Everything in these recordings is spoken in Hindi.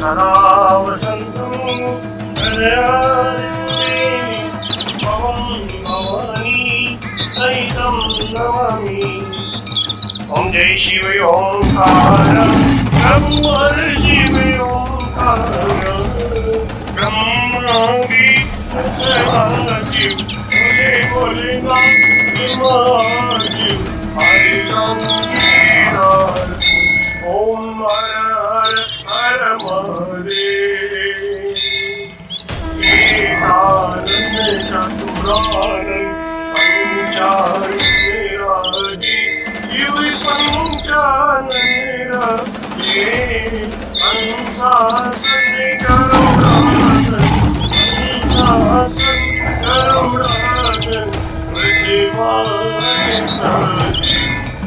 सदा वसन्तं हृदयारण्ये भवं भवानी सहितं नमामि। ओम जय शिव ओंकार ब्रह्मर शिव ओंकार ब्रह्मा भी सदाशिव बोले भोलेनाथ महादेव हरे राम ओम हर हर हर महादेव। एकानंद चतुरानंद पंचानंद शिव पंचानंद पंचासन गरुड़ासन पंचासन गरुड़ासन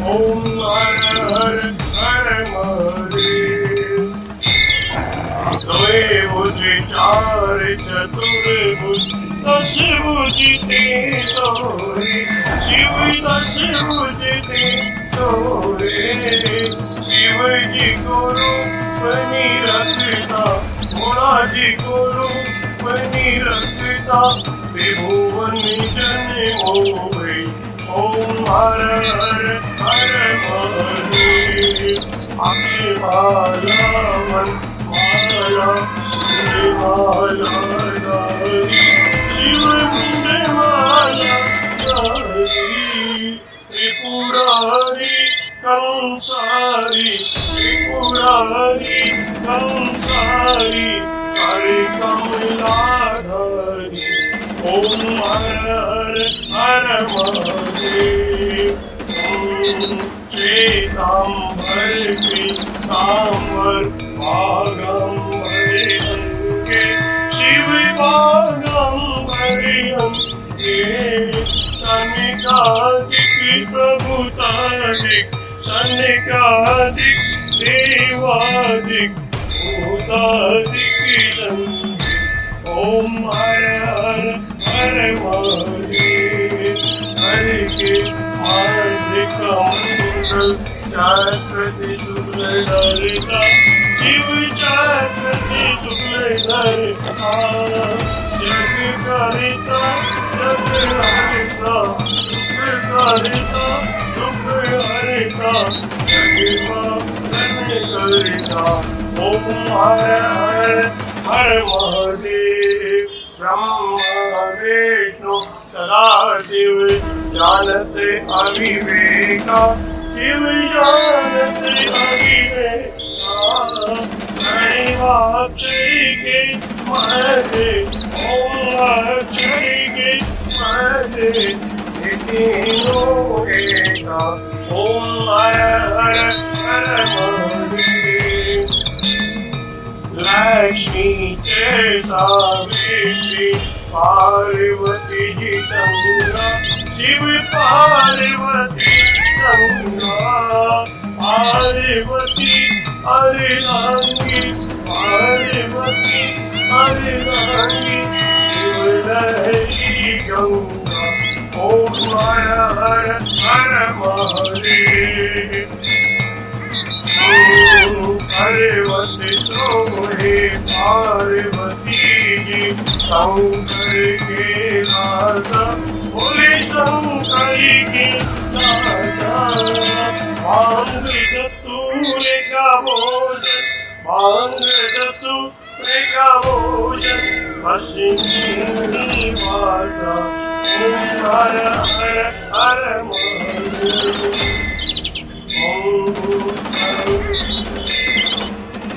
ओम हर हर हर महादेव। द्वय भुज चार चतुर्भुज दश भुज ते सोरे शिव दश भुज ते सोरे शिव जी को रूप बनी रखता भोला जी को रूप बनी रखता त्रिभुवन जन मोहे ओम हर हर हर महादेव। अक्षमाला मन माला माला शिव मुंडे माला त्रिपुरारी कंसारी त्रिपुरारी कंसारी हरे कमलाधारी ओम हर हर हर महादेव। श्वेतांबर पीतांबर भागंबर अंके शिव भागंबर अंके सनिकादिक प्रभुतादिक सनिकादिक देवादिक भूतादिक शंके ओम हर हर हर महादेव। हरि के मार्गिक मंगल चक्रति सुललिता शिव चक्रति सुललिता जग करिता जग हरिता दुख करिता दुख हरिता जग करिता ओम हर हर हर महादेव। ब्रह्मा विष्णु सदाशिव जानते अविवेका शिव जानते अविवेका अक्षय के महे ओम अक्षय के महे तीनों एका ओम हर हर हर महादेव। लक्ष्मी के सावित्री पार्वती जी गंगा शिव पार्वती गंगा पार्वती हरिरांगी पार्वती हरिरांगी शिव लहरी गंगा ओम हर हर हर महादेव। पार्वती सोहे पार्वती जी शंकर के राजा बोले शंकर के राजा भांग धतूरे का भोजन भांग धतूरे का भोजन हसीनी माता ओम हर हर हर महादेव।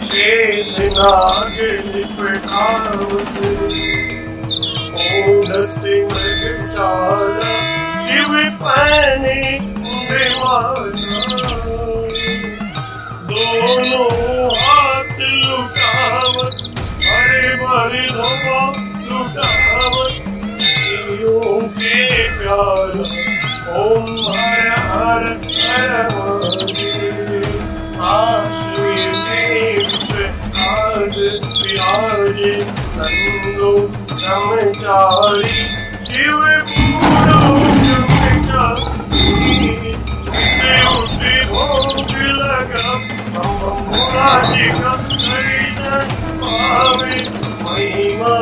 शेषनाग लिपटावत ओढ़ते मृगचारा शिव पहने माला दोनों हाथ लुटावत हरे भरे धोआ लुटावत शिवों के प्यारा ओम हर हर हर महादेव। विराजे नंदो ब्रह्मचारी शिव पूरो ब्रह्मचारी उठे भोग लगा भोला जी का गावे महिमा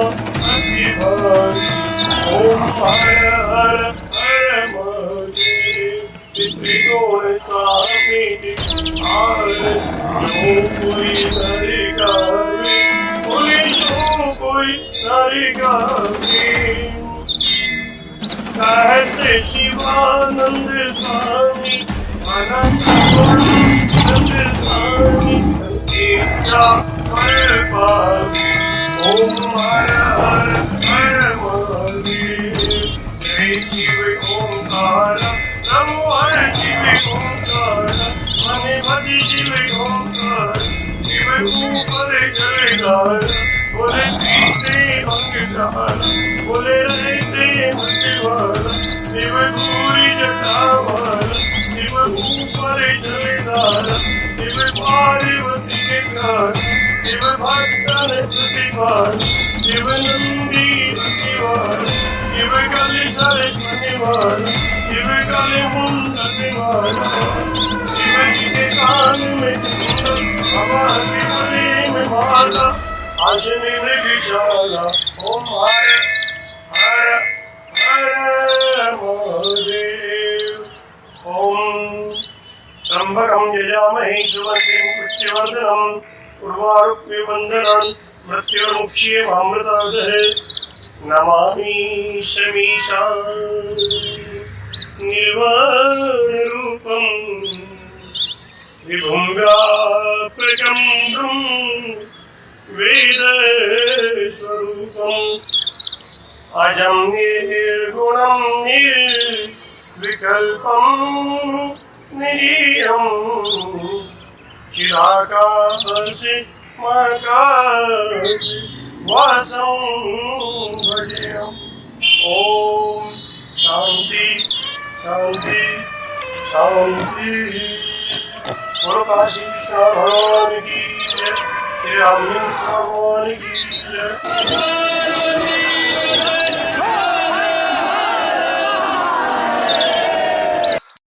अति भारी। ओम हर हर हर महादेव। त्रिगुण स्वामी निहार जो कोई नर गावे, बोले जो कोई नर गावे। कहते शिवानंद स्वामी अनंत गुणानंद स्वामी इच्छा फल पावे। ओम हर हर हर महादेव। जय शिव ओंकार नमो हर शिव ओंकार मने भज शिव ओंकार। शिव ऊपर जयकार बोले पीते अंगदार, बोले रहते मतवाला। शिव पूरी जटावाला, शिव ऊपर जयकार। शिव पार्वती के प्यार, शिव भक्तन प्रतिभार। शिव नंदी प्रतिवार, शिव कलि सर मनिवार। शिव कलि मुंडन वाला, शिव जी के कान में कुंडल, हवा के गले में माला, आशने में विशाला। ओम हर हर हर महादेव। ओम त्र्यंबकं यजामहे सुगन्धिं पुष्टिवर्धनम् उर्वारुकमिबन्धनान् मृत्युर्मुक्षीयमामृतादः। नमामि शमीशान निर्वाणरूपं विभुं व्यापकं वेदस्वरूपम् अजं निर्गुणं निर्विकल्पं निरीयं चिदाकाशमाकाशवासं भजेयम्। ओम शांति शांति शांति। बोलो काशी विश्वनाथ भगवान की जय, श्री रामचंद्र भगवान की